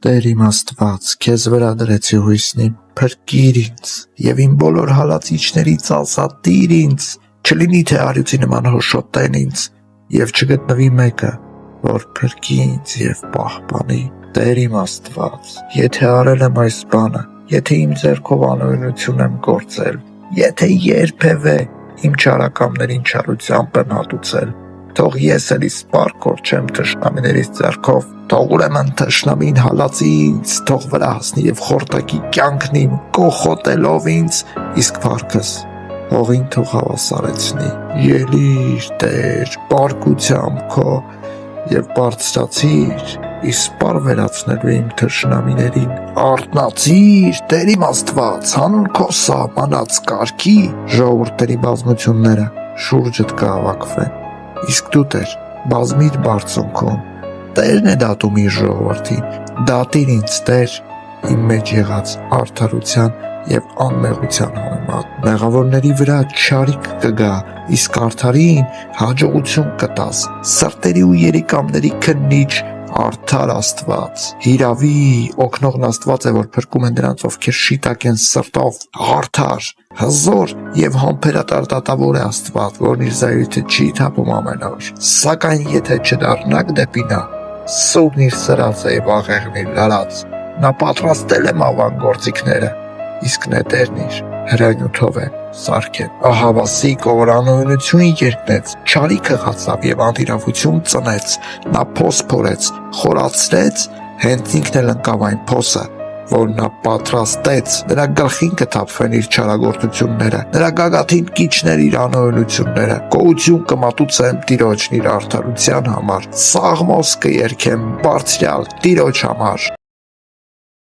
Տեր իմ Աստված, քեզ վրա դրեցի հույսն իմ, փրկիր ինձ, և իմ բոլոր հալածիչներից ազատիր ինձ, չլինի թե առյուծի նման հոշոտ տեն ինձ, և չգտնվի մեկը, որ փրկի ինձ և պահպանի։ Տեր իմ Աստված, եթե արել եմ այս բանը, եթե իմ ձեռքով անօրենություն եմ գործել, եթե երբևէ իմ չարակամներին չարությամբ եմ հատուցել, թող ես էլի սպառկոր չեմ թշնամիներիս ձեռքով, թող ուրեմն թշնամին հալածի ինձ, թող վրա հասնի և խորտակի կյանքն իմ կոխոտելով ինձ, իսկ փառքս հողին թող հավասարեցնի։ Ելիր Տեր պարկությամբ քո և բարձրացիր իսպառ վերացնելու իմ թշնամիներին, արթնացիր Տեր իմ Աստված, հանուն քո սահմանած կարգի ժողովուրդների բազմությունները շուրջդ կհավաքվեն, իսկ դու Տեր բազմիր բարձունքում, Տերն է դատում իր ժողովրդին, դատիր ինձ Տեր իմ մեջ եղած արդարության և անմեղության համեմատ, մեղավորների վրա չարիք կգա, իսկ արդարին հաջողություն կտաս, սրտերի ու երիկամների քննիչ արդար Աստված, հիրավի օգնողն Աստված է, որ փրկում է նրանց, ովքեր շիտակ են սրտով, արդար, հզոր և համբերատար դատավոր է Աստված, որն իր զայրույթը չի թափում ամեն օր, սակայն եթե չդառնաք դեպի նա, սուգն իր սրած է և աղեղն իր լարած, նա պատրաստել է մավան գործիքները, իսկ նետերն իր հրանյութով են սարքել։ Ահավասիկ, որ անօրենություն երկնեց, չարիքը խացավ և անիրավություն ծնեց, նա փոս փորեց, խորացրեց, հենց ինքն էլ ընկավ այն փոսը, որ նա պատրաստեց, նրա գլխին կթափվեն իր չարագործությունները, նրա գագաթին կիջներ իր անօրենությունները, գոհություն կմատուցեմ Տիրոջն իր արդարության համար, սաղմոս կերգեմ Բարձրյալ Տիրոջ համար։